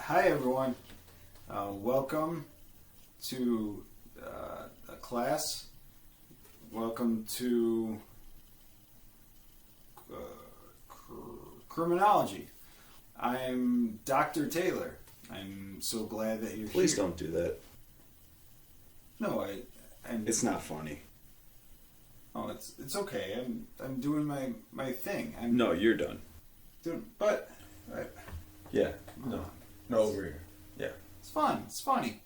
Hi everyone, welcome to a class. Welcome to Criminology. I'm Dr. Taylor. I'm so glad that you're Please here. don't do that. No, I'm. It's not funny. Oh, it's okay. I'm doing my thing. No, you're done. But Yeah. No. No, over here. Yeah. it's fun. It's funny.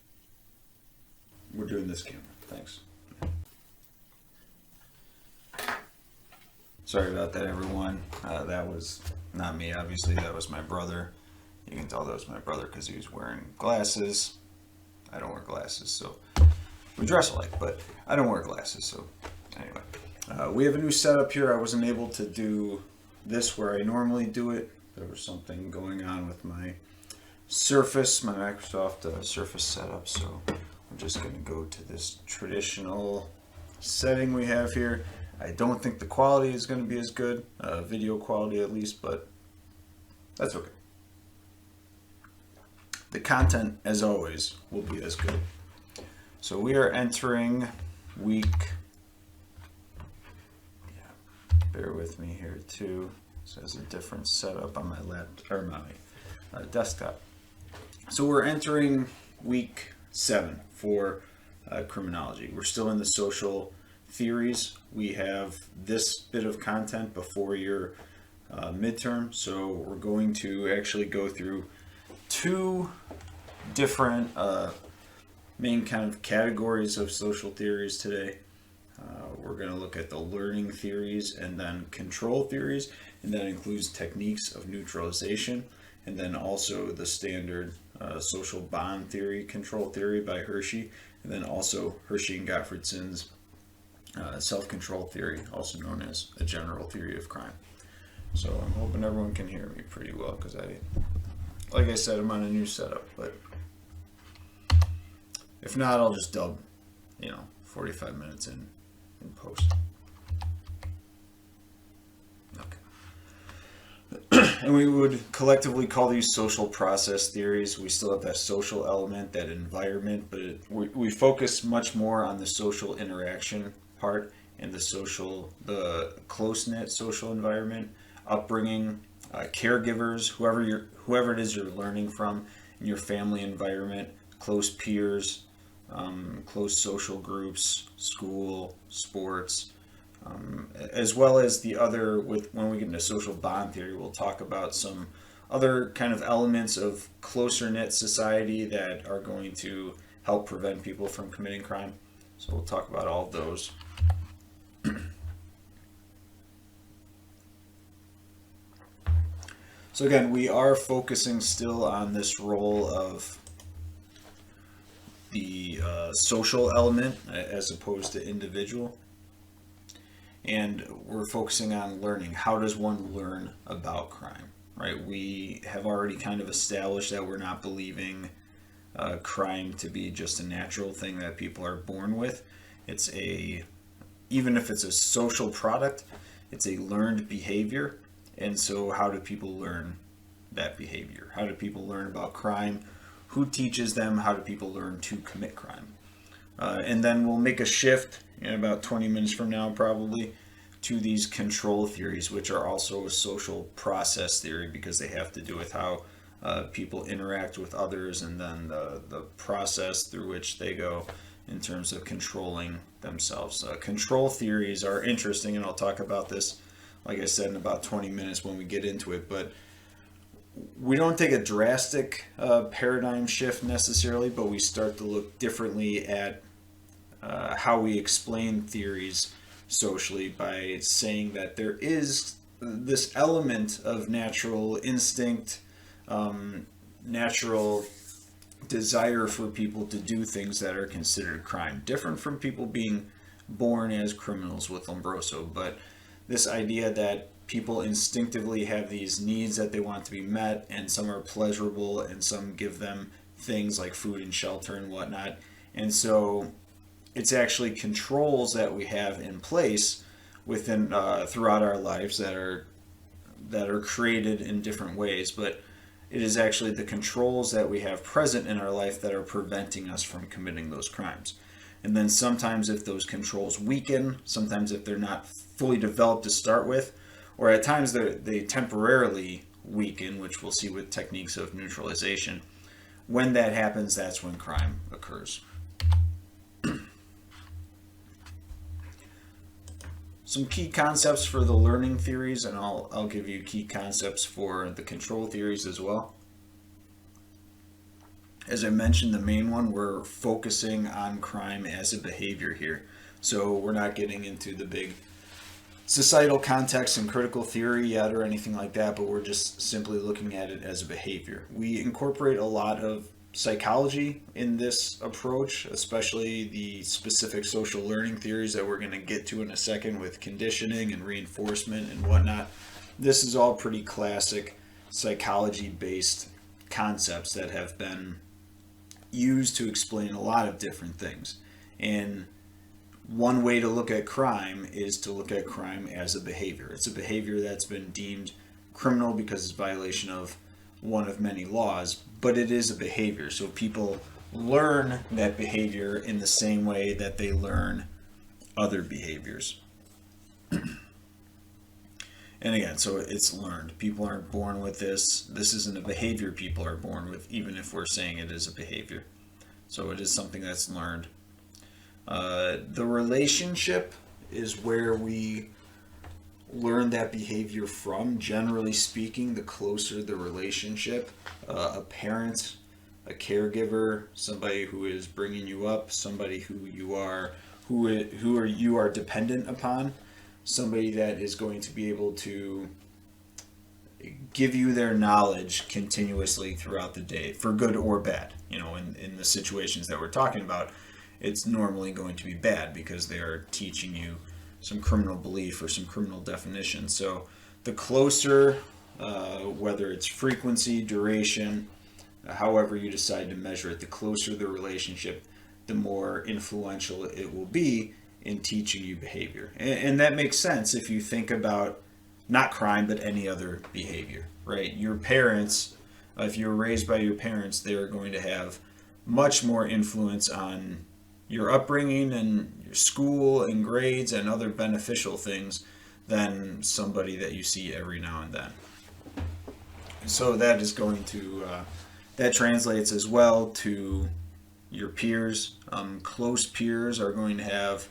We're doing this camera. Thanks. Sorry about that, everyone. That was not me, obviously. That was my brother. You can tell that was my brother because he was wearing glasses. I don't wear glasses, so we dress alike, but I don't wear glasses, so anyway. We have a new setup here. I wasn't able to do this where I normally do it. There was something going on with my Surface, my Microsoft Surface setup, so I'm just going to go to this traditional setting we have here. I don't think the quality is going to be as good, video quality at least, but that's okay. The content, as always, will be as good. So we are entering week, bear with me here too. This has a different setup on my laptop or my desktop. So we're entering week 7 for criminology. We're still in the social theories. We have this bit of content before your midterm, so we're going to actually go through 2 different main kind of categories of social theories today. We're going to look at the learning theories and then control theories, and that includes techniques of neutralization, and then also the standard social bond theory, control theory by Hershey, and then also Hershey and Gottfried's self-control theory, also known as a general theory of crime. So I'm hoping everyone can hear me pretty well because like I said, I'm on a new setup, but if not, I'll just dub, 45 minutes in post. And we would collectively call these social process theories. We still have that social element, that environment, but we focus much more on the social interaction part and the close-knit social environment, upbringing, caregivers, whoever it is you're learning from in your family environment, close peers, close social groups, school, sports, as well as the other, when we get into social bond theory, we'll talk about some other kind of elements of closer knit society that are going to help prevent people from committing crime. So we'll talk about all of those. So again, we are focusing still on this role of the social element as opposed to individual. And we're focusing on learning. How does one learn about crime, right? We have already kind of established that we're not believing crime to be just a natural thing that people are born with. Even if it's a social product, it's a learned behavior. And so how do people learn that behavior? How do people learn about crime? Who teaches them? How do people learn to commit crime? And then we'll make a shift in about 20 minutes from now probably to these control theories, which are also a social process theory because they have to do with how people interact with others and then the process through which they go in terms of controlling themselves. Control theories are interesting, and I'll talk about this, like I said, in about 20 minutes when we get into it, but we don't take a drastic paradigm shift necessarily, but we start to look differently at how we explain theories socially by saying that there is this element of natural instinct, natural desire for people to do things that are considered crime, different from people being born as criminals with Lombroso, but this idea that people instinctively have these needs that they want to be met, and some are pleasurable and some give them things like food and shelter and whatnot. And so it's actually controls that we have in place throughout our lives that are created in different ways, but it is actually the controls that we have present in our life that are preventing us from committing those crimes. And then sometimes if those controls weaken, sometimes if they're not fully developed to start with, or at times they temporarily weaken, which we'll see with techniques of neutralization, when that happens, that's when crime occurs. Some key concepts for the learning theories, and I'll give you key concepts for the control theories as well. As I mentioned, the main one, we're focusing on crime as a behavior here. So we're not getting into the big societal context and critical theory yet or anything like that, but we're just simply looking at it as a behavior. We incorporate a lot of psychology in this approach, especially the specific social learning theories that we're going to get to in a second with conditioning and reinforcement and whatnot. This is all pretty classic psychology-based concepts that have been used to explain a lot of different things. And one way to look at crime is to look at crime as a behavior. It's a behavior that's been deemed criminal because it's a violation of one of many laws, but it is a behavior. So people learn that behavior in the same way that they learn other behaviors. And again, so it's learned. People aren't born with this. This isn't a behavior people are born with, even if we're saying it is a behavior. So it is something that's learned. The relationship is where we learn that behavior from. Generally speaking, the closer the relationship, a parent, a caregiver, somebody who is bringing you up, somebody who you are dependent upon, somebody that is going to be able to give you their knowledge continuously throughout the day, for good or bad. You know, in the situations that we're talking about, it's normally going to be bad because they are teaching you some criminal belief or some criminal definition. So the closer, whether it's frequency, duration, however you decide to measure it, the closer the relationship, the more influential it will be in teaching you behavior. And that makes sense if you think about not crime, but any other behavior, right? Your parents, if you're raised by your parents, they're going to have much more influence on your upbringing and your school and grades and other beneficial things than somebody that you see every now and then. So that is going to, that translates as well to your peers. Close peers are going to have,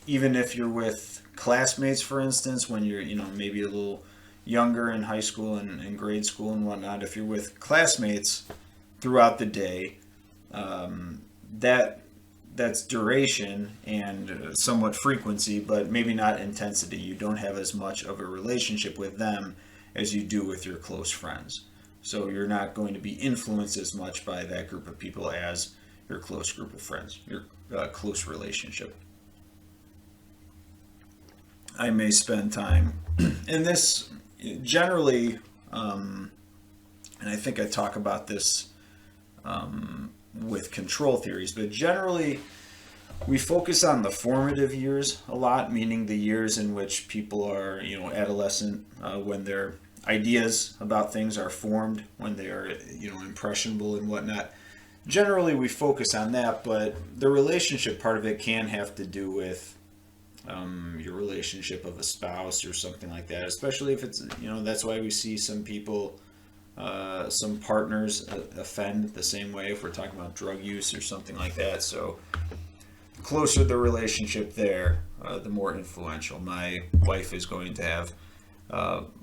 even if you're with classmates, for instance, when you're, maybe a little younger in high school and grade school and whatnot, if you're with classmates throughout the day, that's duration and somewhat frequency, but maybe not intensity. You don't have as much of a relationship with them as you do with your close friends. So you're not going to be influenced as much by that group of people as your close group of friends, your close relationship. I may spend time, and this generally, and I think I talk about this with control theories, but generally we focus on the formative years a lot, meaning the years in which people are, adolescent, when their ideas about things are formed, when they are, impressionable and whatnot. Generally we focus on that, but the relationship part of it can have to do with your relationship of a spouse or something like that, especially if it's, that's why we see some people, some partners offend the same way if we're talking about drug use or something like that. So the closer the relationship there, the more influential. My wife is going to have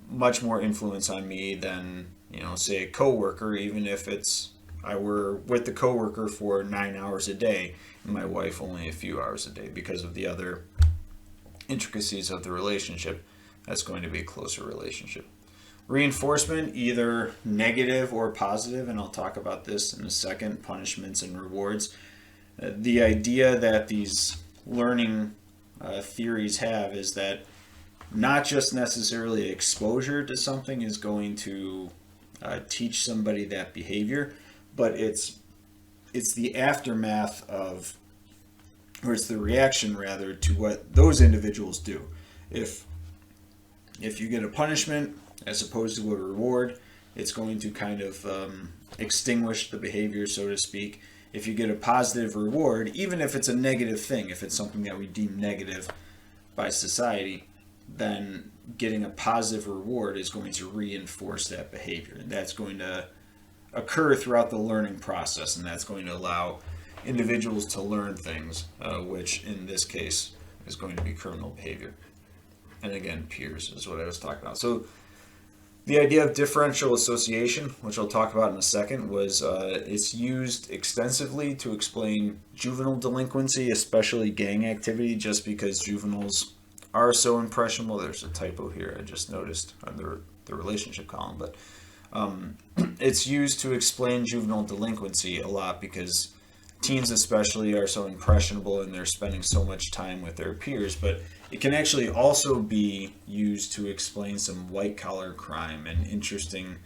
much more influence on me than, say a coworker, even if I were with the coworker for 9 hours a day and my wife only a few hours a day, because of the other intricacies of the relationship. That's going to be a closer relationship. Reinforcement, either negative or positive, and I'll talk about this in a second, punishments and rewards. The idea that these learning theories have is that not just necessarily exposure to something is going to teach somebody that behavior, but it's the aftermath of, or it's the reaction rather, to what those individuals do. If you get a punishment as opposed to a reward, it's going to kind of extinguish the behavior, so to speak. If you get a positive reward, even if it's a negative thing, if it's something that we deem negative by society, then getting a positive reward is going to reinforce that behavior. And that's going to occur throughout the learning process, and that's going to allow individuals to learn things, which in this case is going to be criminal behavior. And again, peers is what I was talking about. So the idea of differential association, which I'll talk about in a second, was it's used extensively to explain juvenile delinquency, especially gang activity, just because juveniles are so impressionable. There's a typo here I just noticed on the relationship column, but it's used to explain juvenile delinquency a lot because teens especially are so impressionable and they're spending so much time with their peers. But it can actually also be used to explain some white collar crime and interesting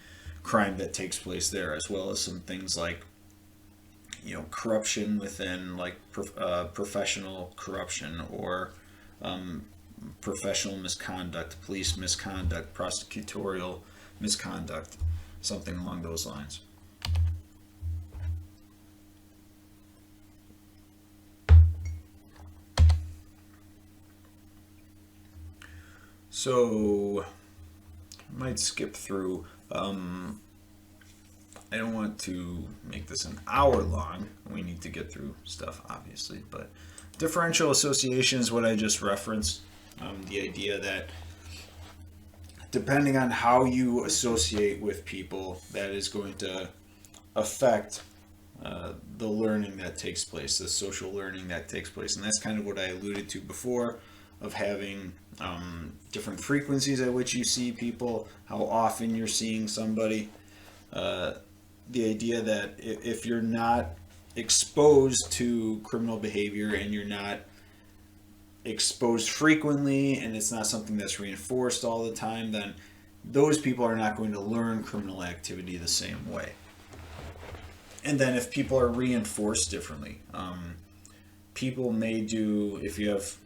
crime that takes place there, as well as some things like, you know, corruption within like professional corruption, or professional misconduct, police misconduct, prosecutorial misconduct, something along those lines. So I might skip through. I don't want to make this an hour long. We need to get through stuff, obviously, but differential association is what I just referenced. The idea that depending on how you associate with people, that is going to affect the learning that takes place, the social learning that takes place. And that's kind of what I alluded to before, of having different frequencies at which you see people, how often you're seeing somebody. The idea that if you're not exposed to criminal behavior and you're not exposed frequently and it's not something that's reinforced all the time, then those people are not going to learn criminal activity the same way. And then if people are reinforced differently, people may do, if you have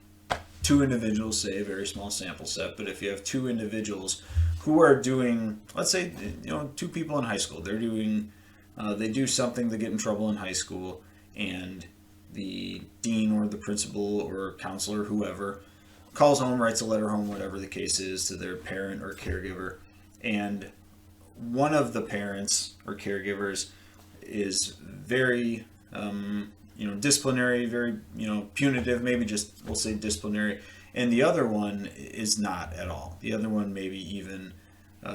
two individuals, say a very small sample set, but if you have two individuals who are doing, let's say, you know, two people in high school, they're doing, they do something to get in trouble in high school, and the dean or the principal or counselor, whoever, calls home, writes a letter home, whatever the case is, to their parent or caregiver, and one of the parents or caregivers is very, disciplinary, very, punitive, maybe just, we'll say disciplinary, and the other one is not at all. The other one maybe even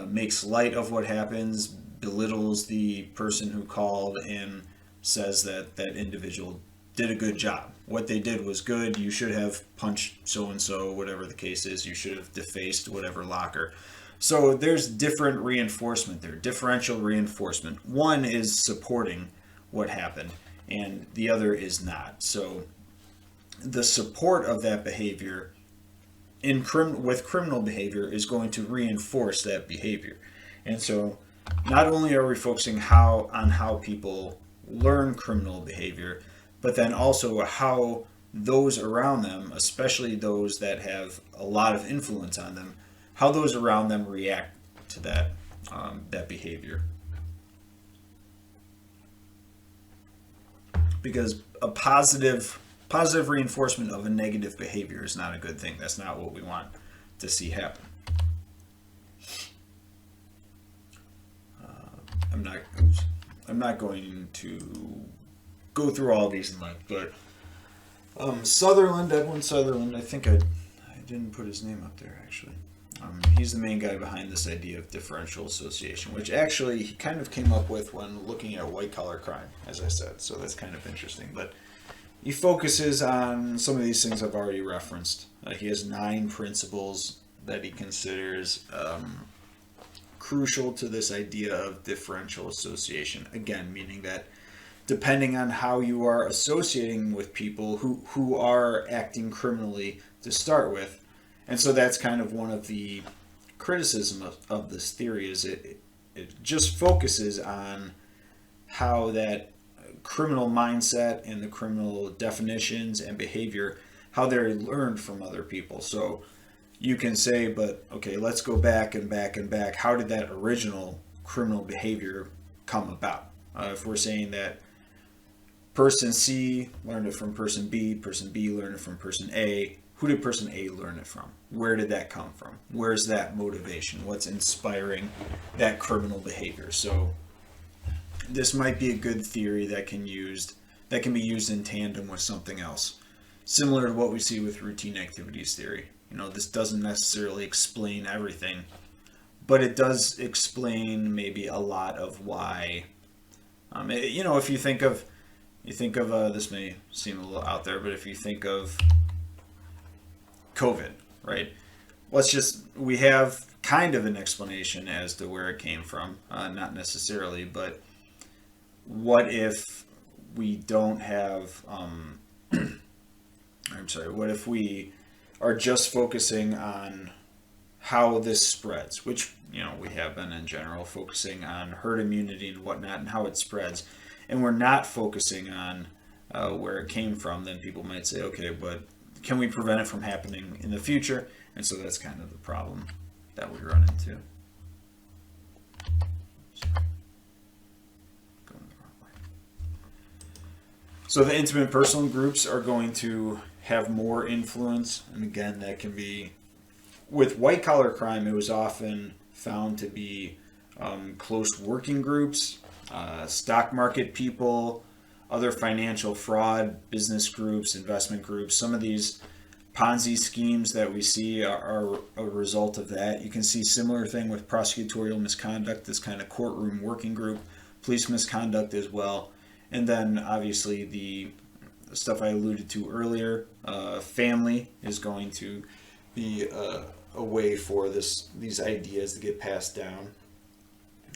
makes light of what happens, belittles the person who called, and says that that individual did a good job. What they did was good. You should have punched so-and-so, whatever the case is. You should have defaced whatever locker. So there's different reinforcement there, differential reinforcement. One is supporting what happened, and the other is not. So the support of that behavior with criminal behavior is going to reinforce that behavior. And so not only are we focusing on how people learn criminal behavior, but then also how those around them, especially those that have a lot of influence on them, how those around them react to that behavior. Because a positive reinforcement of a negative behavior is not a good thing. That's not what we want to see happen. I'm not going to go through all these in length, but Edwin Sutherland, I think I didn't put his name up there actually. He's the main guy behind this idea of differential association, which actually he kind of came up with when looking at white collar crime, as I said. So that's kind of interesting. But he focuses on some of these things I've already referenced. He has 9 principles that he considers crucial to this idea of differential association. Again, meaning that depending on how you are associating with people who are acting criminally to start with. And so that's kind of one of the criticism of this theory, is it just focuses on how that criminal mindset and the criminal definitions and behavior, how they're learned from other people. So you can say, but okay, let's go back and back and back. How did that original criminal behavior come about. If we're saying that person C learned it from person B learned it from person A, who did person A learn it from? Where did that come from? Where's that motivation? What's inspiring that criminal behavior? So this might be a good theory that can be used in tandem with something else, similar to what we see with routine activities theory. This doesn't necessarily explain everything, but it does explain maybe a lot of why. If you think of this may seem a little out there, but if you think of COVID, right? We have kind of an explanation as to where it came from, not necessarily, but what if we don't have, what if we are just focusing on how this spreads, which, we have been in general, focusing on herd immunity and whatnot and how it spreads, and we're not focusing on where it came from, then people might say, okay, but can we prevent it from happening in the future? And so that's kind of the problem that we run into. Going the wrong way. So the intimate personal groups are going to have more influence, and again, that can be, with white collar crime, it was often found to be close working groups, stock market people, other financial fraud, business groups, investment groups. Some of these Ponzi schemes that we see are a result of that. You can see similar thing with prosecutorial misconduct, this kind of courtroom working group, police misconduct as well. And then obviously the stuff I alluded to earlier, family is going to be a way for these ideas to get passed down,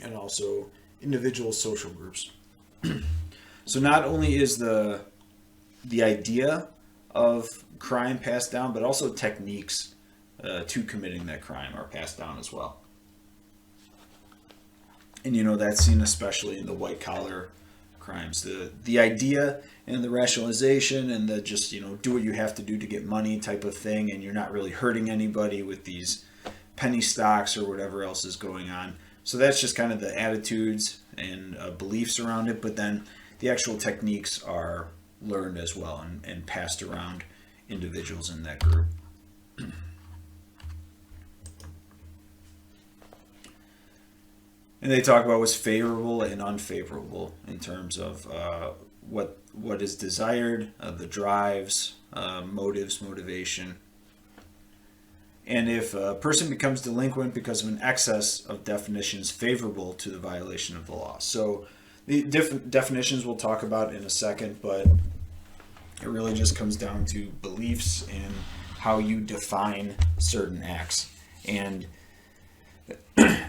and also individual social groups. So not only is the idea of crime passed down, but also techniques to committing that crime are passed down as well. And that's seen especially in the white collar crimes. The idea and the rationalization and the just do what you have to do to get money type of thing, and you're not really hurting anybody with these penny stocks or whatever else is going on. So that's just kind of the attitudes and beliefs around it, but then the actual techniques are learned as well and passed around individuals in that group. And they talk about what's favorable and unfavorable in terms of what is desired, the drives, motives, motivation. And if a person becomes delinquent because of an excess of definitions favorable to the violation of the law. So the different definitions we'll talk about in a second, but it really just comes down to beliefs and how you define certain acts. And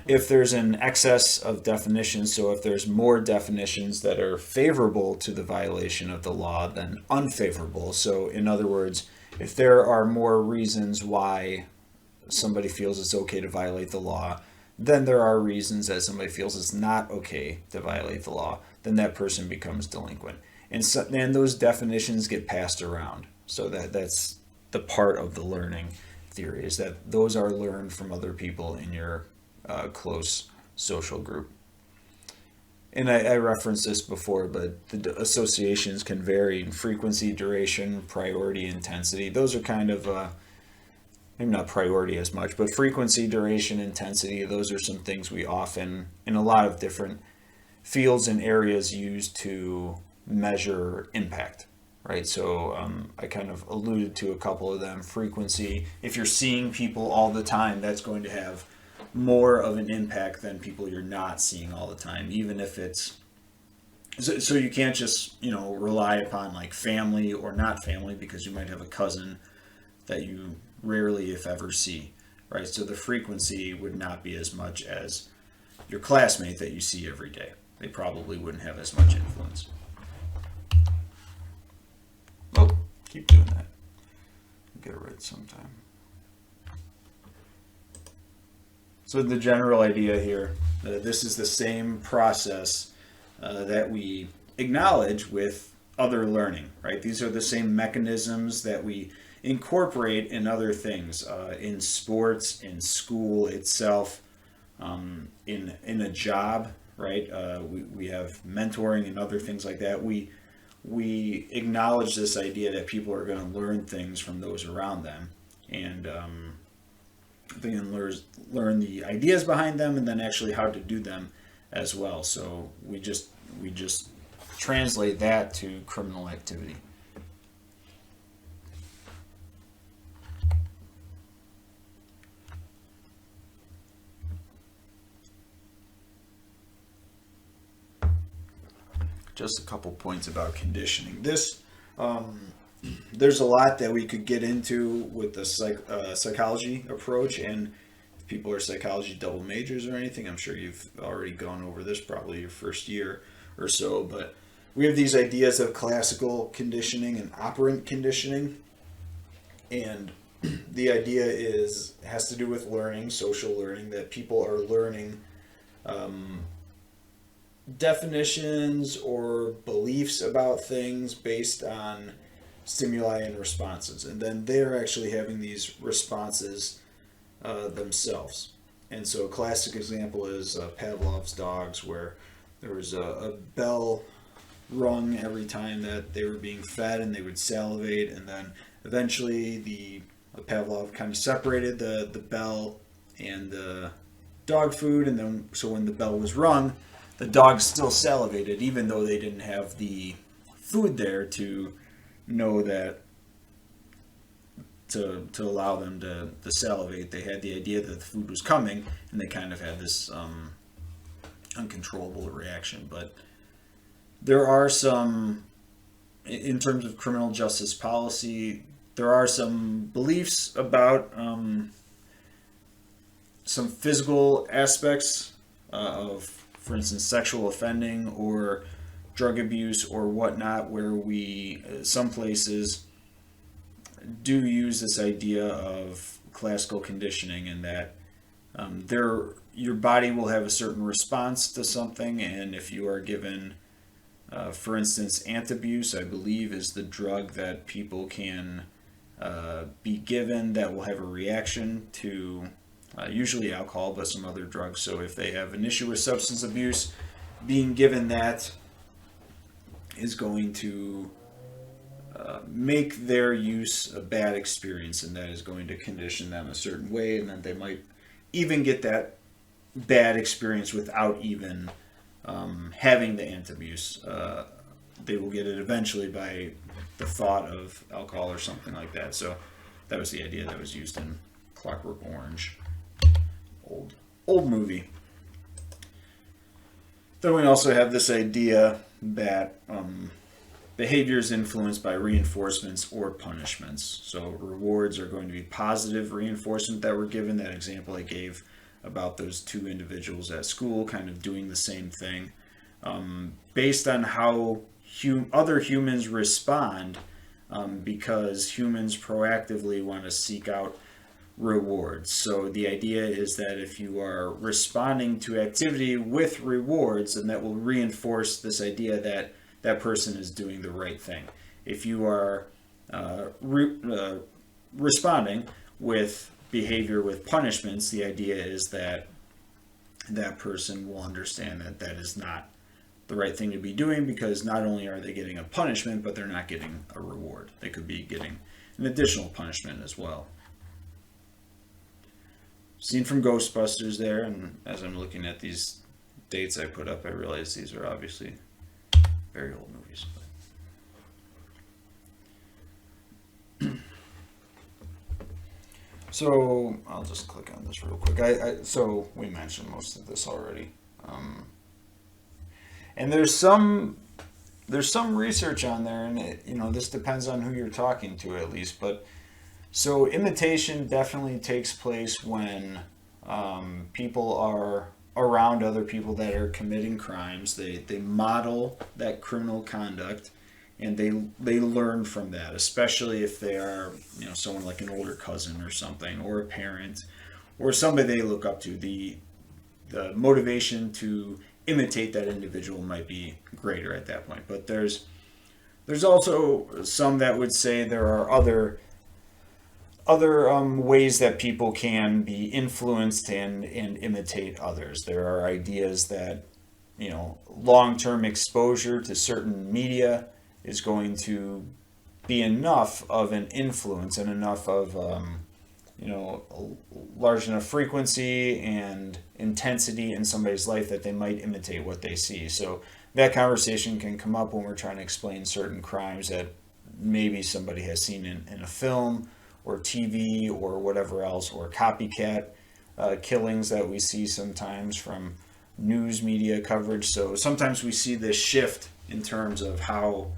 if there's an excess of definitions, so if there's more definitions that are favorable to the violation of the law than unfavorable, so in other words, if there are more reasons why somebody feels it's okay to violate the law, then there are reasons that somebody feels it's not okay to violate the law, then that person becomes delinquent. And those definitions get passed around. So that's the part of the learning theory, is that those are learned from other people in your close social group. And I referenced this before, but the associations can vary in frequency, duration, priority, intensity. Those are kind of maybe not priority as much, but frequency, duration, intensity, those are some things we often, in a lot of different fields and areas, use to measure impact, right? So I kind of alluded to a couple of them. Frequency, if you're seeing people all the time, that's going to have more of an impact than people you're not seeing all the time, even if it's, so you can't just, rely upon like family or not family, because you might have a cousin that you rarely, if ever, see, right? So the frequency would not be as much as your classmate that you see every day. They probably wouldn't have as much influence. Oh, keep doing that. I'll get it right sometime. So the general idea here, this is the same process that we acknowledge with other learning, right? These are the same mechanisms that we incorporate in other things, in sports, in school itself, in a job, right? We have mentoring and other things like that. We acknowledge this idea that people are going to learn things from those around them, and they can learn the ideas behind them, and then actually how to do them as well. So we just translate that to criminal activity. Just a couple points about conditioning. There's a lot that we could get into with the psychology approach, and if people are psychology double majors or anything, I'm sure you've already gone over this probably your first year or so, but we have these ideas of classical conditioning and operant conditioning, and the idea has to do with learning, social learning, that people are learning definitions or beliefs about things based on stimuli and responses, and then they're actually having these responses themselves. And so a classic example is Pavlov's dogs, where there was a bell rung every time that they were being fed, and they would salivate, and then eventually the Pavlov kind of separated the bell and the dog food, and then so when the bell was rung, the dogs still salivated even though they didn't have the food there to know that to allow them to salivate. They had the idea that the food was coming, and they kind of had this uncontrollable reaction. But there are some, in terms of criminal justice policy, there are some beliefs about some physical aspects of, for instance, sexual offending or drug abuse or whatnot, where some places do use this idea of classical conditioning, and that your body will have a certain response to something, and if you are given, for instance, antabuse, I believe, is the drug that people can be given that will have a reaction to usually alcohol, but some other drugs. So if they have an issue with substance abuse, being given that is going to make their use a bad experience, and that is going to condition them a certain way, and then they might even get that bad experience without even having the antabuse. They will get it eventually by the thought of alcohol or something like that. So that was the idea that was used in Clockwork Orange. Old movie. Then we also have this idea that behavior is influenced by reinforcements or punishments. So rewards are going to be positive reinforcement that were given. That example I gave about those two individuals at school kind of doing the same thing. Based on how other humans respond, because humans proactively want to seek out rewards. So the idea is that if you are responding to activity with rewards, then that will reinforce this idea that that person is doing the right thing. If you are responding with behavior with punishments, the idea is that that person will understand that that is not the right thing to be doing, because not only are they getting a punishment, but they're not getting a reward. They could be getting an additional punishment as well. Scene from Ghostbusters there, and as I'm looking at these dates I put up, I realize these are obviously very old movies. So I'll just click on this real quick. So we mentioned most of this already, and there's some research on there, and this depends on who you're talking to at least, but. So imitation definitely takes place when people are around other people that are committing crimes. They model that criminal conduct, and they learn from that, especially if they are someone like an older cousin or something, or a parent, or somebody they look up to. The motivation to imitate that individual might be greater at that point. But there's also some that would say there are other other ways that people can be influenced and imitate others. There are ideas that, long-term exposure to certain media is going to be enough of an influence and enough of, large enough frequency and intensity in somebody's life that they might imitate what they see. So that conversation can come up when we're trying to explain certain crimes that maybe somebody has seen in a film or TV or whatever else, or copycat killings that we see sometimes from news media coverage. So sometimes we see this shift in terms of how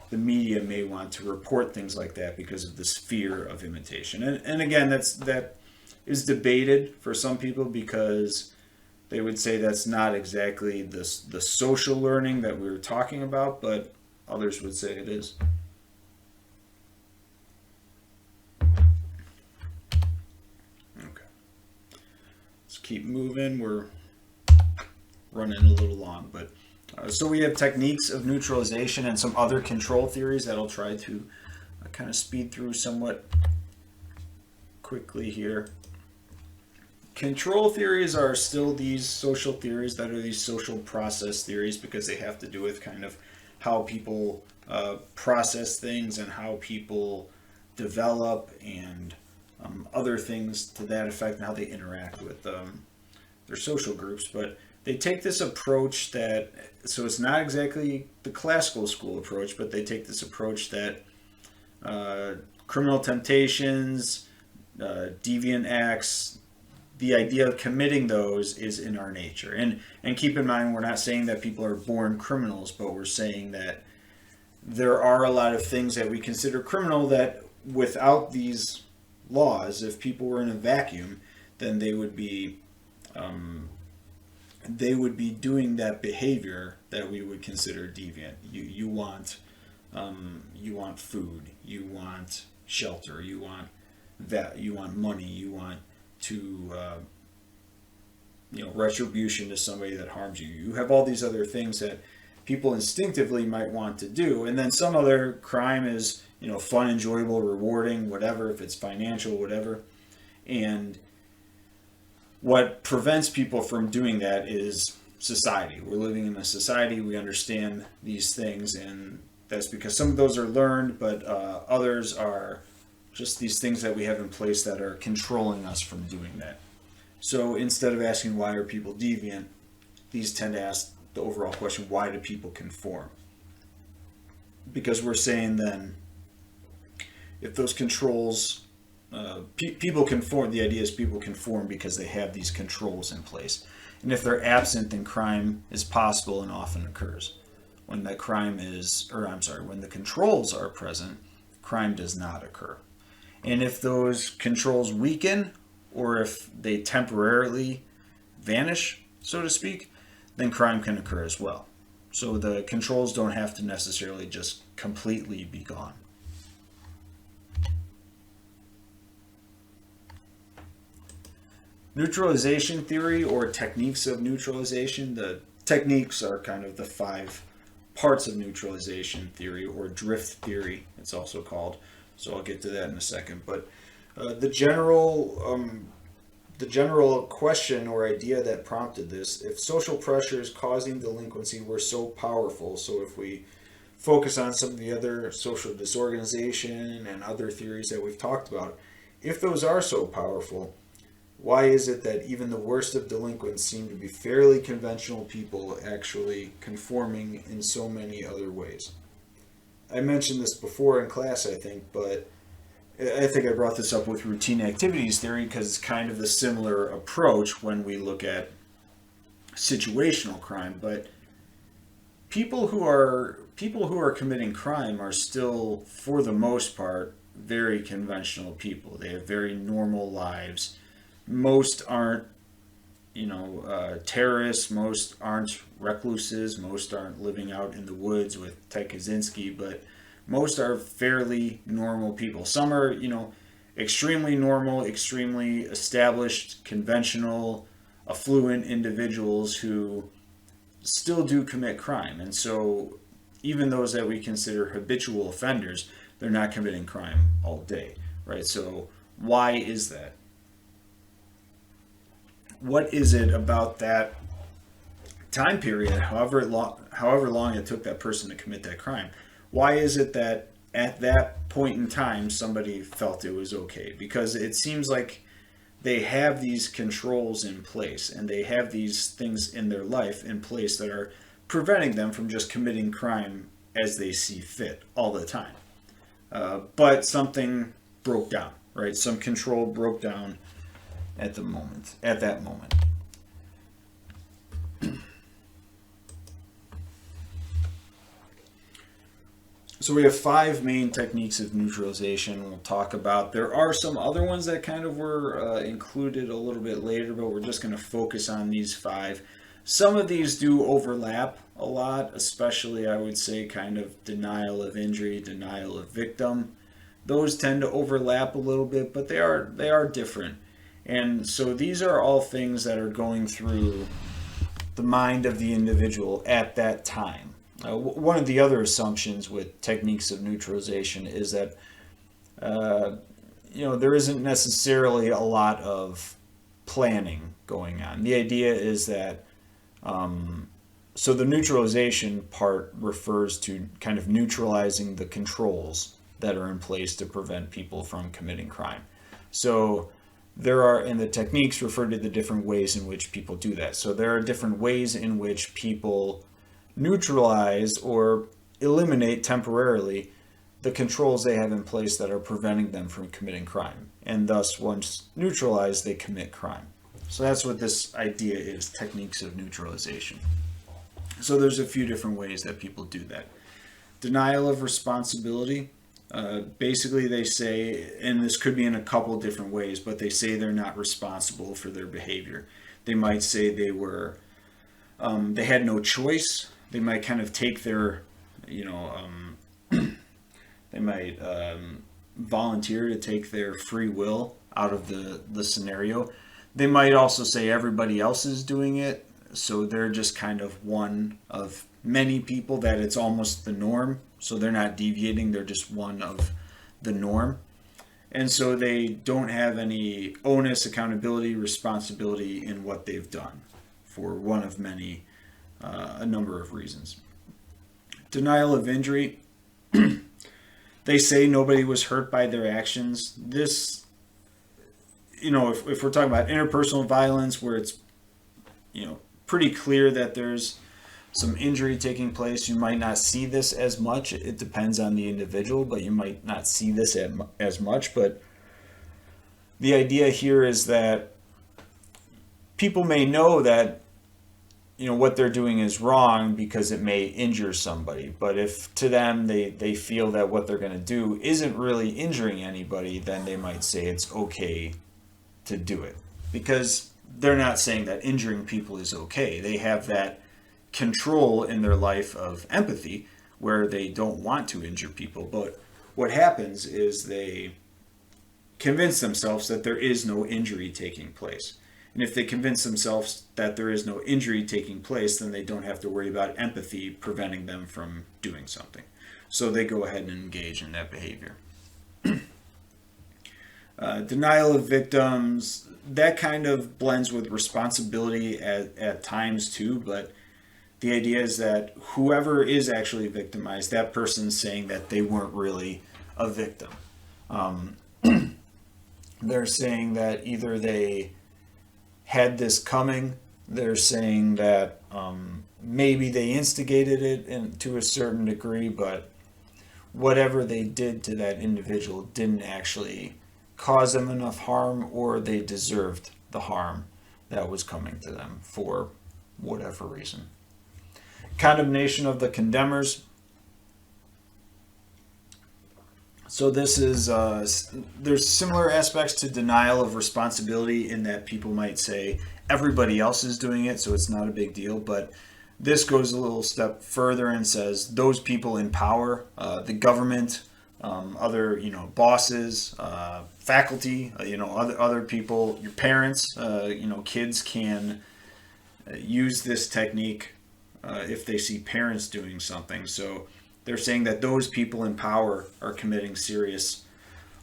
the media may want to report things like that because of this fear of imitation. And again, that is debated for some people because they would say that's not exactly the social learning that we were talking about, but others would say it is. Okay. Let's keep moving. We're running a little long, but so we have techniques of neutralization and some other control theories that I'll try to kind of speed through somewhat quickly here. Control theories are still these social theories that are these social process theories because they have to do with kind of how people process things and how people develop and other things to that effect and how they interact with their social groups. But they take this approach that, so it's not exactly the classical school approach, but they take this approach that criminal temptations, deviant acts, the idea of committing those is in our nature. And keep in mind, we're not saying that people are born criminals, but we're saying that there are a lot of things that we consider criminal that without these laws, if people were in a vacuum, then they would be doing that behavior that we would consider deviant. You want food, you want shelter, you want money, you want to retribution to somebody that harms you. You have all these other things that people instinctively might want to do, and then some other crime is fun, enjoyable, rewarding, whatever, if it's financial, whatever. And what prevents people from doing that is society. We're living in a society, we understand these things, and that's because some of those are learned, but others are just these things that we have in place that are controlling us from doing that. So instead of asking why are people deviant, these tend to ask the overall question, why do people conform? Because we're saying then, if those controls, people conform, the idea is people conform because they have these controls in place. And if they're absent, then crime is possible and often occurs. When the controls are present, crime does not occur. And if those controls weaken, or if they temporarily vanish, so to speak, then crime can occur as well. So the controls don't have to necessarily just completely be gone. Neutralization theory, or techniques of neutralization. The techniques are kind of the 5 parts of neutralization theory, or drift theory, it's also called. So I'll get to that in a second. But the general question or idea that prompted this, if social pressures causing delinquency were so powerful, so if we focus on some of the other social disorganization and other theories that we've talked about, if those are so powerful, why is it that even the worst of delinquents seem to be fairly conventional people actually conforming in so many other ways? I mentioned this before in class, I think, but I think I brought this up with routine activities theory because it's kind of the similar approach when we look at situational crime. But people who are committing crime are still, for the most part, very conventional people. They have very normal lives. Most aren't, terrorists. Most aren't recluses. Most aren't living out in the woods with Ted Kaczynski. But most are fairly normal people. Some are, extremely normal, extremely established, conventional, affluent individuals who still do commit crime. And so even those that we consider habitual offenders, they're not committing crime all day, right? So Why is that? What is it about that time period, however long it took that person to commit that crime? Why is it that at that point in time somebody felt it was okay? Because it seems like they have these controls in place and they have these things in their life in place that are preventing them from just committing crime as they see fit all the time. But something broke down, right? Some control broke down at that moment. So we have 5 main techniques of neutralization we'll talk about. There are some other ones that kind of were included a little bit later, but we're just going to focus on these 5. Some of these do overlap a lot, especially I would say kind of denial of injury, denial of victim. Those tend to overlap a little bit, but they are different. And so these are all things that are going through the mind of the individual at that time. One of the other assumptions with techniques of neutralization is that there isn't necessarily a lot of planning going on. The idea is that so the neutralization part refers to kind of neutralizing the controls that are in place to prevent people from committing crime. So and the techniques refer to the different ways in which people do that. So there are different ways in which people neutralize or eliminate temporarily the controls they have in place that are preventing them from committing crime. And thus, once neutralized, they commit crime. So that's what this idea is, techniques of neutralization. So there's a few different ways that people do that. Denial of responsibility. Basically, they say, and this could be in a couple different ways, but they say they're not responsible for their behavior. They might say they had no choice. They might kind of take their, they might volunteer to take their free will out of the scenario. They might also say everybody else is doing it, so they're just kind of one of many people that it's almost the norm. So they're not deviating, they're just one of the norm. And so they don't have any onus, accountability, responsibility in what they've done for one of many, a number of reasons. Denial of injury. They say nobody was hurt by their actions. This, if we're talking about interpersonal violence where it's, pretty clear that there's some injury taking place, you might not see this as much. It depends on the individual, but you might not see this as much. But the idea here is that people may know that what they're doing is wrong because it may injure somebody. But if to them they feel that what they're going to do isn't really injuring anybody, then they might say it's okay to do it. Because they're not saying that injuring people is okay. They have that control in their life of empathy where they don't want to injure people. But what happens is they convince themselves that there is no injury taking place. And if they convince themselves that there is no injury taking place, then they don't have to worry about empathy preventing them from doing something. So they go ahead and engage in that behavior. Denial of victims, that kind of blends with responsibility at times too, but the idea is that whoever is actually victimized, that person's saying that they weren't really a victim. They're saying that either they had this coming, they're saying that maybe they instigated it to a certain degree, but whatever they did to that individual didn't actually cause them enough harm, or they deserved the harm that was coming to them for whatever reason. Condemnation of the condemners. So this is, there's similar aspects to denial of responsibility in that people might say everybody else is doing it, so it's not a big deal. But this goes a little step further and says those people in power, the government, other, bosses, faculty, other people, your parents, kids can use this technique if they see parents doing something. So they're saying that those people in power are committing serious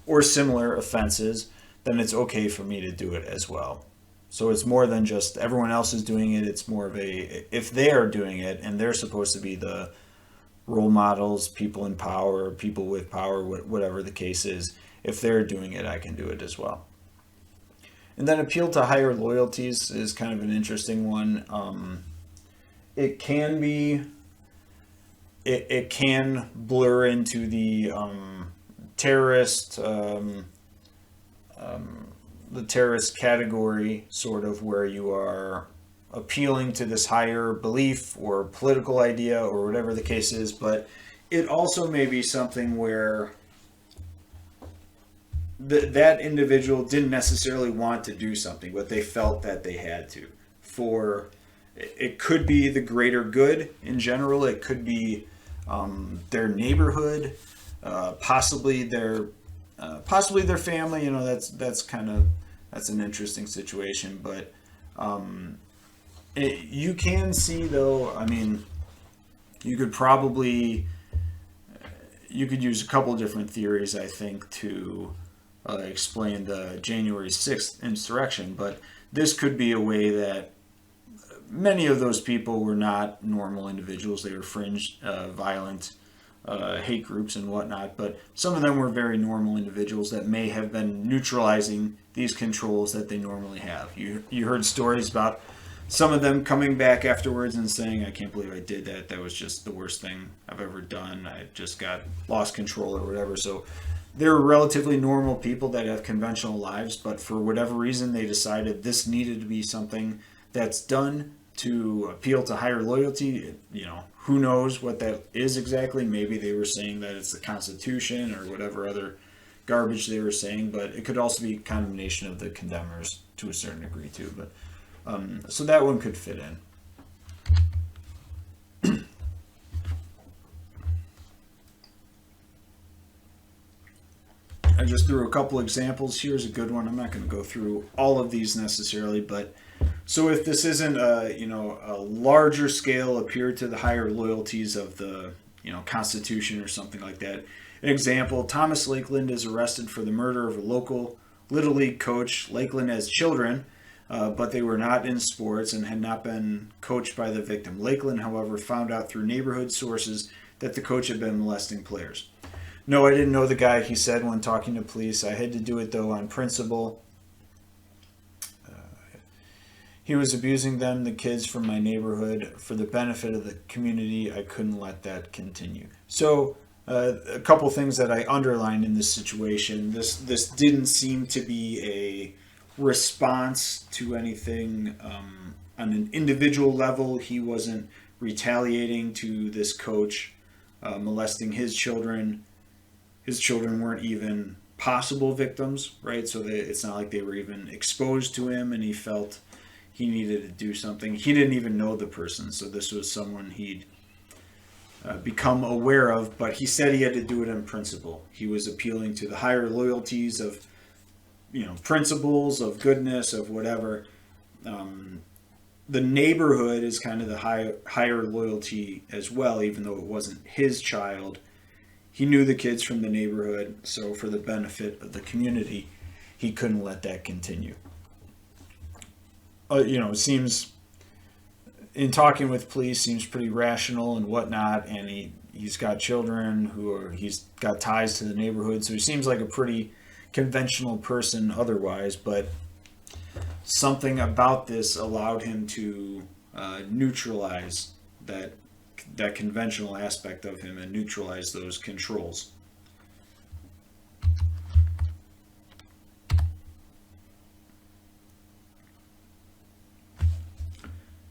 or similar offenses. then it's okay for me to do it as well. So it's more than just everyone else is doing it. It's more of a, if they are doing it and they're supposed to be the role models, people in power, people with power, whatever the case is, if they're doing it, I can do it as well. And then appeal to higher loyalties is kind of an interesting one. It can be, it can blur into the terrorist, the terrorist category, sort of, where you are appealing to this higher belief or political idea or whatever the case is. But it also may be something where that individual didn't necessarily want to do something, but they felt that they had to. For it could be the greater good in general. It could be their neighborhood, possibly their family. You know, that's an interesting situation. But you can see, though. I mean, you could use a couple different theories, I think, to explain the January 6th insurrection, but this could be a way that many of those people were not normal individuals. They were fringe, violent, hate groups and whatnot, but some of them were very normal individuals that may have been neutralizing these controls that they normally have. You heard stories about some of them coming back afterwards and saying, I can't believe I did that. That was just the worst thing I've ever done. I just got lost control or whatever. So they're relatively normal people that have conventional lives, but for whatever reason, they decided this needed to be something that's done to appeal to higher loyalty. You know, who knows what that is exactly? Maybe they were saying that it's the Constitution or whatever other garbage they were saying, but it could also be condemnation of the condemners to a certain degree too. But so that one could fit in. I just threw a couple examples. Here's a good one. I'm not going to go through all of these necessarily, but so if this isn't a larger scale appear to the higher loyalties of the Constitution or something like that. An example: Thomas Lakeland is arrested for the murder of a local Little League coach. Lakeland has children, but they were not in sports and had not been coached by the victim. Lakeland, however, found out through neighborhood sources that the coach had been molesting players. No, I didn't know the guy, he said when talking to police. I had to do it, though, on principle. He was abusing them, the kids from my neighborhood, for the benefit of the community. I couldn't let that continue. So, a couple things that I underlined in this situation. This didn't seem to be a response to anything on an individual level. He wasn't retaliating to this coach molesting his children. His children weren't even possible victims, right? So it's not like they were even exposed to him and he felt he needed to do something. He didn't even know the person, so this was someone he'd become aware of, but he said he had to do it in principle. He was appealing to the higher loyalties of, principles, of goodness, of whatever. The neighborhood is kind of the higher loyalty as well, even though it wasn't his child. He knew the kids from the neighborhood, so for the benefit of the community, he couldn't let that continue. It seems, in talking with police, seems pretty rational and whatnot, and he's got children he's got ties to the neighborhood, so he seems like a pretty conventional person otherwise, but something about this allowed him to neutralize that conventional aspect of him and neutralize those controls.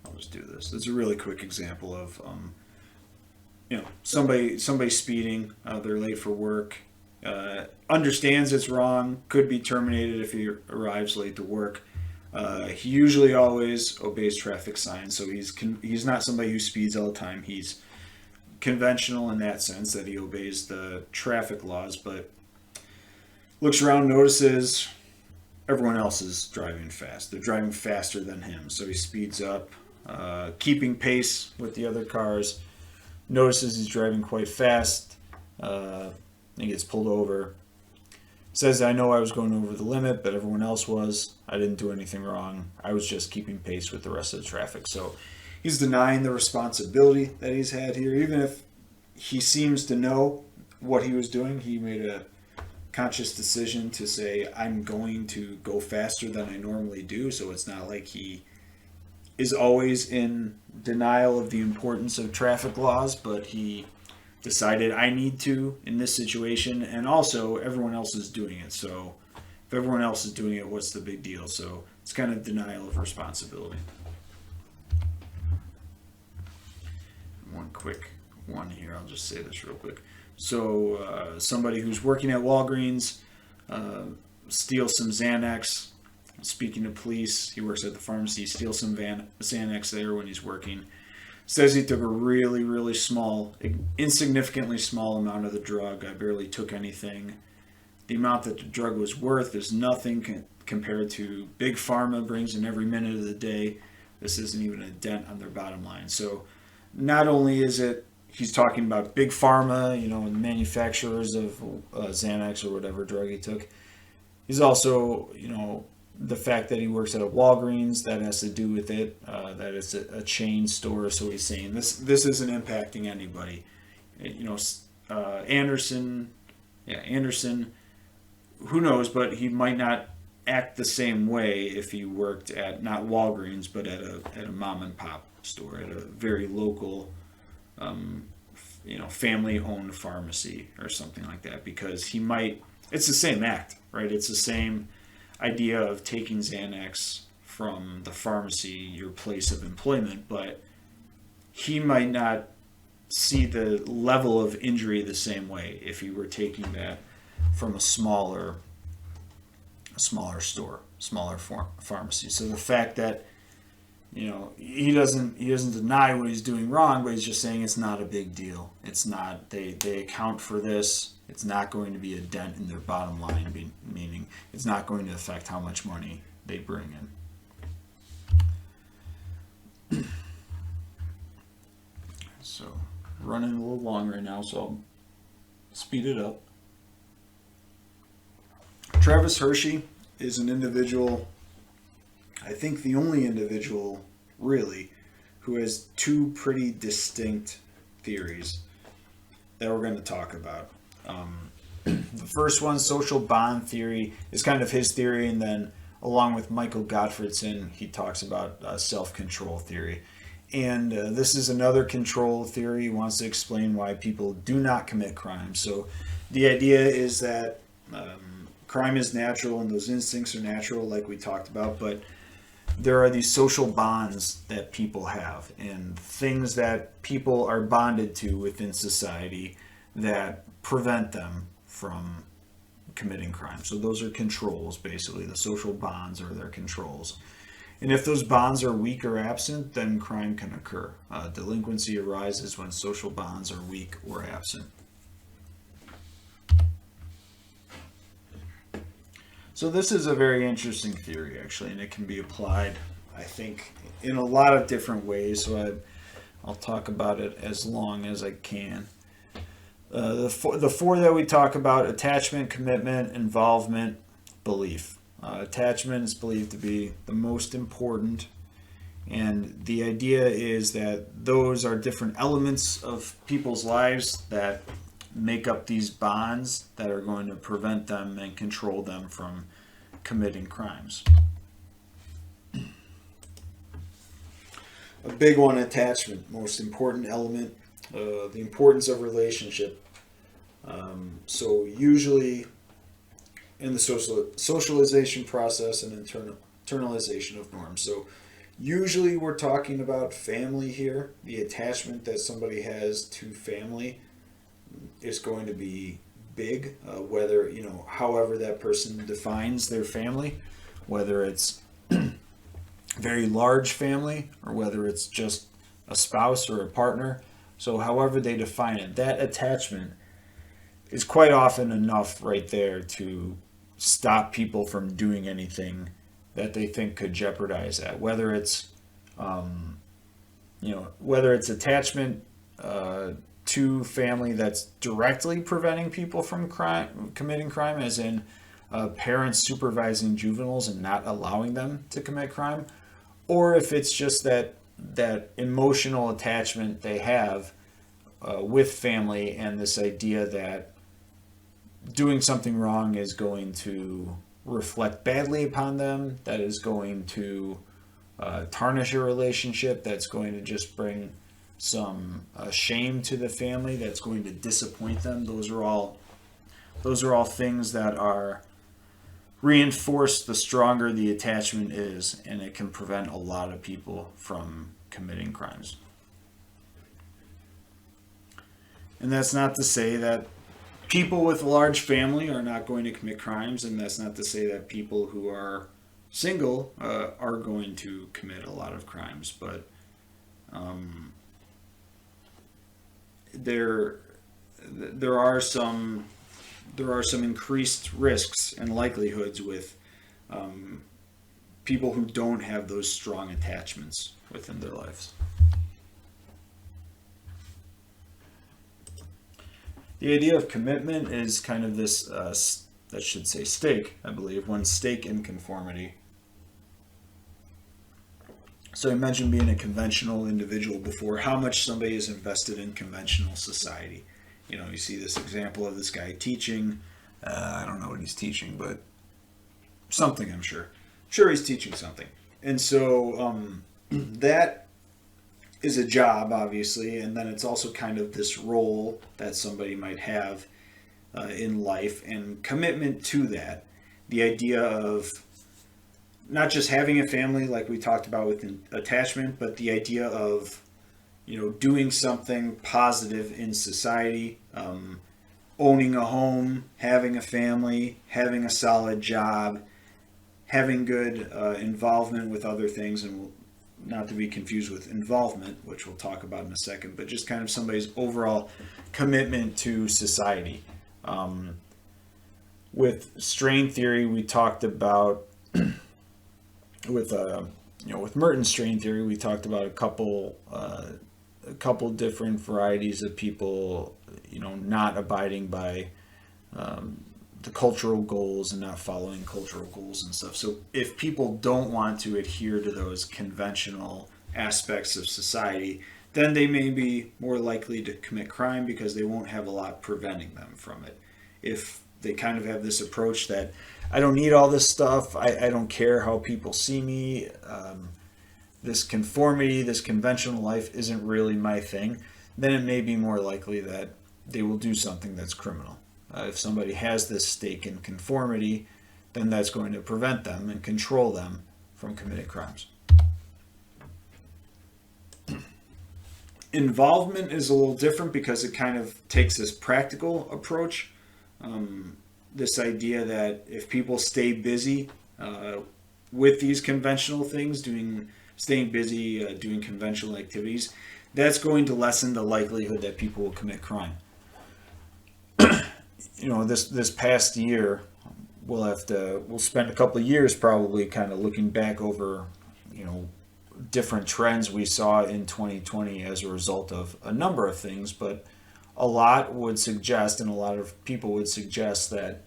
I'll just do this. It's a really quick example of somebody speeding. They're late for work. Understands it's wrong. Could be terminated if he arrives late to work. He usually always obeys traffic signs, so he's not somebody who speeds all the time. He's conventional in that sense that he obeys the traffic laws, but looks around, notices everyone else is driving fast. They're driving faster than him, so he speeds up, keeping pace with the other cars. Notices he's driving quite fast. He gets pulled over. Says, I know I was going over the limit, but everyone else was. I didn't do anything wrong. I was just keeping pace with the rest of the traffic. So he's denying the responsibility that he's had here. Even if he seems to know what he was doing, he made a conscious decision to say, I'm going to go faster than I normally do. So it's not like he is always in denial of the importance of traffic laws, but he decided I need to in this situation, and also everyone else is doing it. So if everyone else is doing it, what's the big deal? So it's kind of denial of responsibility. One quick one here, I'll just say this real quick. So somebody who's working at Walgreens steals some Xanax. Speaking to police, he works at the pharmacy, steals some Xanax there when he's working. Says he took a really, really small, insignificantly small amount of the drug. I barely took anything. The amount that the drug was worth is nothing compared to Big Pharma brings in every minute of the day. This isn't even a dent on their bottom line. So not only is it, he's talking about Big Pharma, and the manufacturers of Xanax or whatever drug he took. He's also, the fact that he works at a Walgreens, that has to do with it, that it's a chain store. So he's saying this isn't impacting anybody. Anderson, who knows, but he might not act the same way if he worked at not Walgreens, but at a mom and pop store, at a very local, family-owned pharmacy or something like that, because it's the same act, right? It's the same idea of taking Xanax from the pharmacy, your place of employment, but he might not see the level of injury the same way if he were taking that from a smaller store, smaller pharmacy. So the fact that he doesn't deny what he's doing wrong, but he's just saying it's not a big deal. It's not, they account for this. It's not going to be a dent in their bottom line, meaning it's not going to affect how much money they bring in. So running a little long right now, so I'll speed it up. Travis Hershey is an individual, I think the only individual really, who has two pretty distinct theories that we're going to talk about. The first one, social bond theory, is kind of his theory, and then along with Michael Gottfredson, he talks about self-control theory. And this is another control theory. He wants to explain why people do not commit crime. So the idea is that crime is natural and those instincts are natural, like we talked about, but there are these social bonds that people have and things that people are bonded to within society that prevent them from committing crime. So those are controls, basically. The social bonds are their controls. And if those bonds are weak or absent, then crime can occur. Delinquency arises when social bonds are weak or absent. So this is a very interesting theory, actually, and it can be applied, I think, in a lot of different ways. So I'll talk about it as long as I can. The four that we talk about: attachment, commitment, involvement, belief. Attachment is believed to be the most important, and the idea is that those are different elements of people's lives that make up these bonds that are going to prevent them and control them from committing crimes. A big one, attachment, most important element, the importance of relationship. So usually in the socialization process and internalization of norms. So usually we're talking about family here. The attachment that somebody has to family is going to be big, whether, however that person defines their family, whether it's very large family or whether it's just a spouse or a partner. So however they define it, that attachment is quite often enough right there to stop people from doing anything that they think could jeopardize that. Whether it's, whether it's attachment to family that's directly preventing people from committing crime, as in parents supervising juveniles and not allowing them to commit crime, or if it's just that emotional attachment they have with family, and this idea that doing something wrong is going to reflect badly upon them, that is going to tarnish a relationship, that's going to just bring some shame to the family, that's going to disappoint them. Those are all things that are reinforced the stronger the attachment is, and it can prevent a lot of people from committing crimes. And that's not to say that people with a large family are not going to commit crimes, and that's not to say that people who are single are going to commit a lot of crimes, but there are some increased risks and likelihoods with people who don't have those strong attachments within their lives. The idea of commitment is kind of this, that should say stake, I believe, one stake in conformity. So I mentioned being a conventional individual before, how much somebody is invested in conventional society. You know, you see this example of this guy teaching. I don't know what he's teaching, but something, I'm sure. Sure, he's teaching something. And so that is a job, obviously, and then it's also kind of this role that somebody might have in life, and commitment to that. The idea of not just having a family like we talked about with attachment, but the idea of, you know, doing something positive in society, owning a home, having a family, having a solid job, having good involvement with other things, and not to be confused with involvement, which we'll talk about in a second, but just kind of somebody's overall commitment to society. With strain theory, we talked about with Merton's strain theory, we talked about a couple different varieties of people, you know, not abiding by the cultural goals and not following cultural goals and stuff. So if people don't want to adhere to those conventional aspects of society, then they may be more likely to commit crime because they won't have a lot preventing them from it. If they kind of have this approach that I don't need all this stuff, I don't care how people see me, this conformity, this conventional life isn't really my thing, then it may be more likely that they will do something that's criminal. If somebody has this stake in conformity, then that's going to prevent them and control them from committing crimes. Involvement is a little different because it kind of takes this practical approach. This idea that if people stay busy with these conventional things, staying busy doing conventional activities, that's going to lessen the likelihood that people will commit crime. You know, this past year, we'll spend a couple of years probably kind of looking back over, you know, different trends we saw in 2020 as a result of a number of things, but a lot would suggest, and a lot of people would suggest, that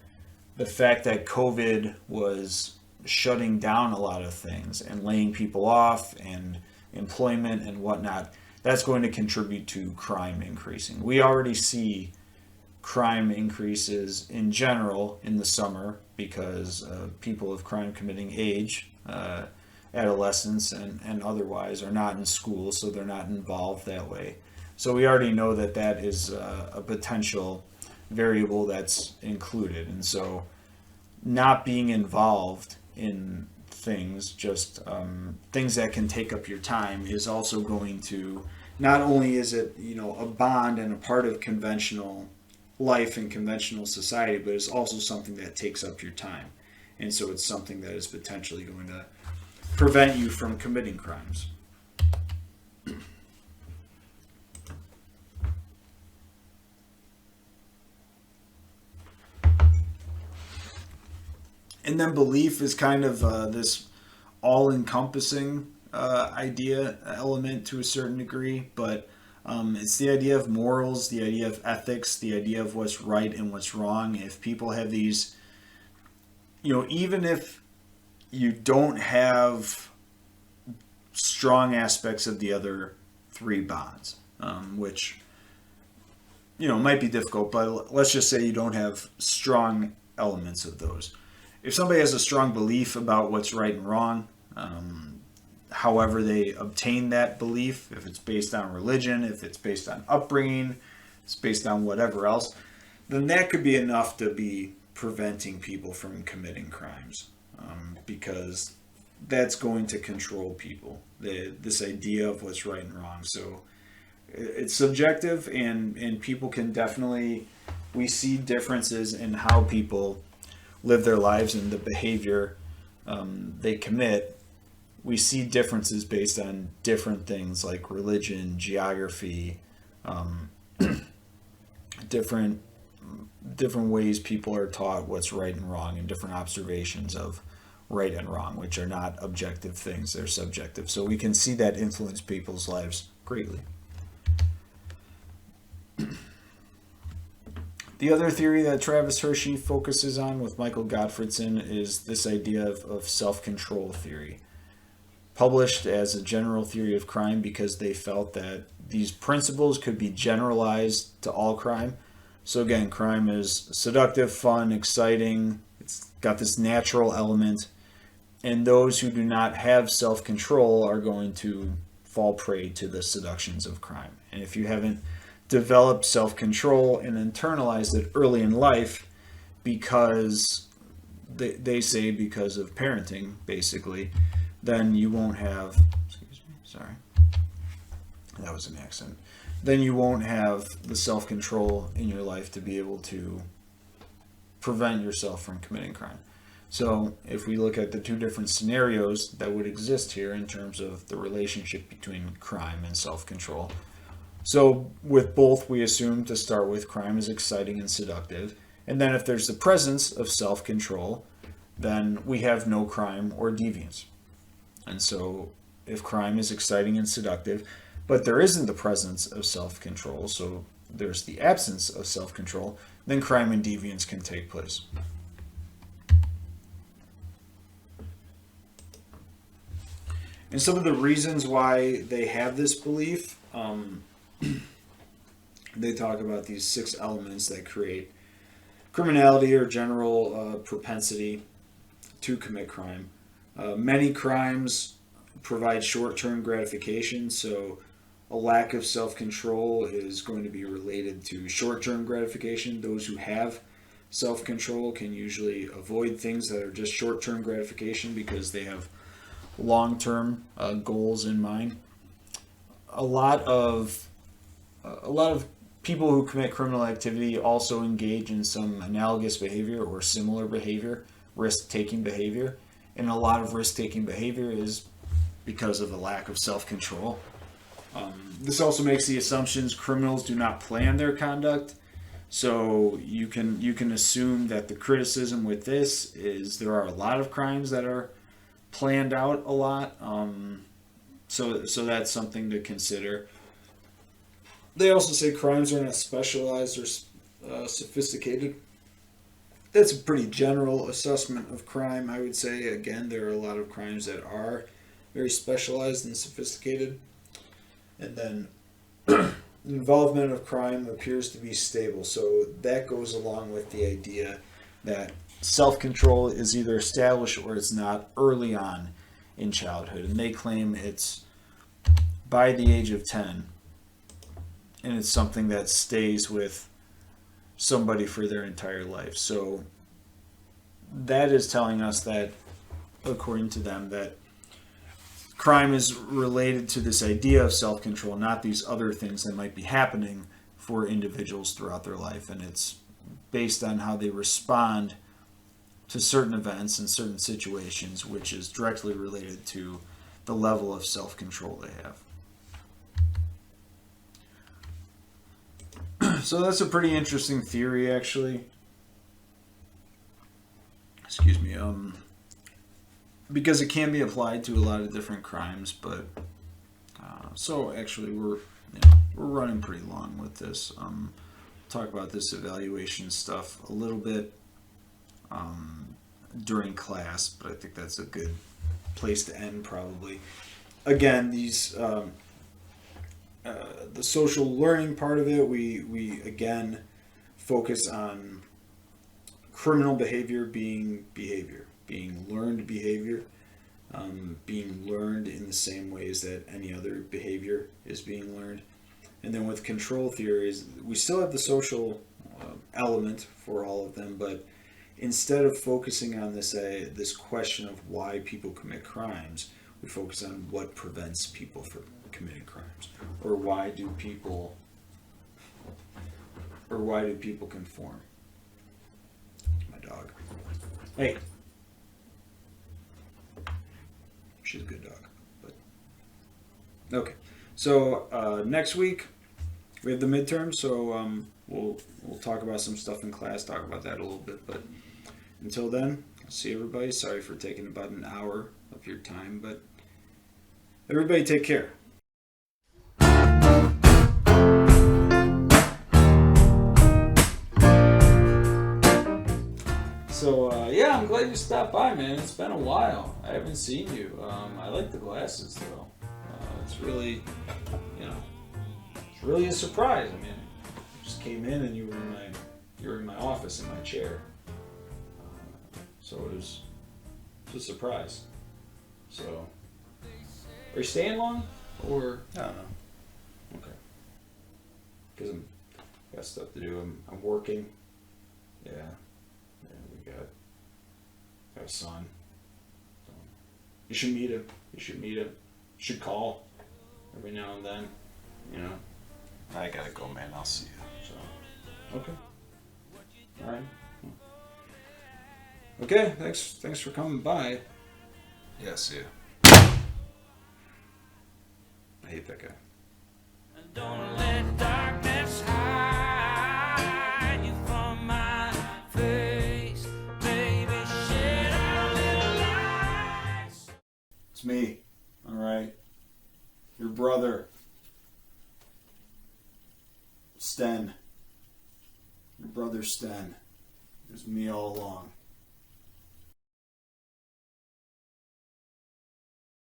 the fact that COVID was shutting down a lot of things and laying people off and employment and whatnot, that's going to contribute to crime increasing. We already see crime increases in general in the summer because people of crime committing age, adolescents and otherwise, are not in school, so they're not involved that way. So we already know that is a potential variable that's included. And so not being involved in things, just things that can take up your time, is also going to, not only is it, you know, a bond and a part of conventional life and conventional society, but it's also something that takes up your time. And so it's something that is potentially going to prevent you from committing crimes. And then belief is kind of this all-encompassing element to a certain degree, but it's the idea of morals, the idea of ethics, the idea of what's right and what's wrong. If people have these even if you don't have strong aspects of the other three bonds, which might be difficult, but let's just say you don't have strong elements of those. If somebody has a strong belief about what's right and wrong, however they obtain that belief, if it's based on religion, if it's based on upbringing, it's based on whatever else, then that could be enough to be preventing people from committing crimes, because that's going to control people. This idea of what's right and wrong. So it's subjective, and people can definitely, we see differences in how people live their lives and the behavior they commit. We see differences based on different things like religion, geography, different ways people are taught what's right and wrong, and different observations of right and wrong, which are not objective things, they're subjective. So we can see that influence people's lives greatly. The other theory that Travis Hershey focuses on with Michael Gottfredson is this idea of self-control theory, published as a general theory of crime because they felt that these principles could be generalized to all crime. So again, crime is seductive, fun, exciting, it's got this natural element, and those who do not have self-control are going to fall prey to the seductions of crime. And if you haven't developed self-control and internalized it early in life, because they say because of parenting, basically, then you won't have, excuse me, sorry, that was an accent, then you won't have the self-control in your life to be able to prevent yourself from committing crime. So if we look at the two different scenarios that would exist here in terms of the relationship between crime and self-control. So with both, we assume to start with crime is exciting and seductive. And then if there's the presence of self-control, then we have no crime or deviance. And so if crime is exciting and seductive, but there isn't the presence of self-control, so there's the absence of self-control, then crime and deviance can take place. And some of the reasons why they have this belief, they talk about these 6 elements that create criminality or general propensity to commit crime. Many crimes provide short-term gratification, so a lack of self-control is going to be related to short-term gratification. Those who have self-control can usually avoid things that are just short-term gratification because they have long-term goals in mind. A lot of people who commit criminal activity also engage in some analogous behavior or similar behavior, risk-taking behavior, and a lot of risk-taking behavior is because of a lack of self-control. This also makes the assumptions criminals do not plan their conduct. So you can assume that the criticism with this is there are a lot of crimes that are planned out a lot. So that's something to consider. They also say crimes are not specialized or sophisticated. That's a pretty general assessment of crime. I would say, again, there are a lot of crimes that are very specialized and sophisticated. And then involvement of crime appears to be stable. So that goes along with the idea that self-control is either established or it's not early on in childhood. And they claim it's by the age of 10. And it's something that stays with somebody for their entire life. So that is telling us that, according to them, that crime is related to this idea of self-control, not these other things that might be happening for individuals throughout their life. And it's based on how they respond to certain events and certain situations, which is directly related to the level of self-control they have. So that's a pretty interesting theory, actually. Excuse me. Because it can be applied to a lot of different crimes, but so actually we're running pretty long with this. Talk about this evaluation stuff a little bit. during class, but I think that's a good place to end probably. Again, these the social learning part of it, we again focus on criminal behavior being learned behavior, being learned in the same ways that any other behavior is being learned. And then with control theories, we still have the social element for all of them, but instead of focusing on this question of why people commit crimes, we focus on what prevents people from committing crimes, or why do people conform. My dog. Hey. She's a good dog. But okay. So next week we have the midterm, so we'll talk about some stuff in class, talk about that a little bit. But until then, I'll see everybody. Sorry for taking about an hour of your time, but everybody take care. So yeah, I'm glad you stopped by, man. It's been a while. I haven't seen you. I like the glasses though. It's really, it's really a surprise. I mean, I just came in and you were in my office in my chair. So it was a surprise. So, are you staying long, or I don't know. okay? Because I got stuff to do. I'm working. Yeah, we got a son. So you should meet him. You should call every now and then. I gotta go, man. I'll see you. So okay. All right. Okay. Thanks for coming by. Yeah, see you. I hate that guy. Don't let darkness hide you from my face, baby. Shed a little light. It's me. All right. Your brother. Sten. Your brother Sten. It was me all along.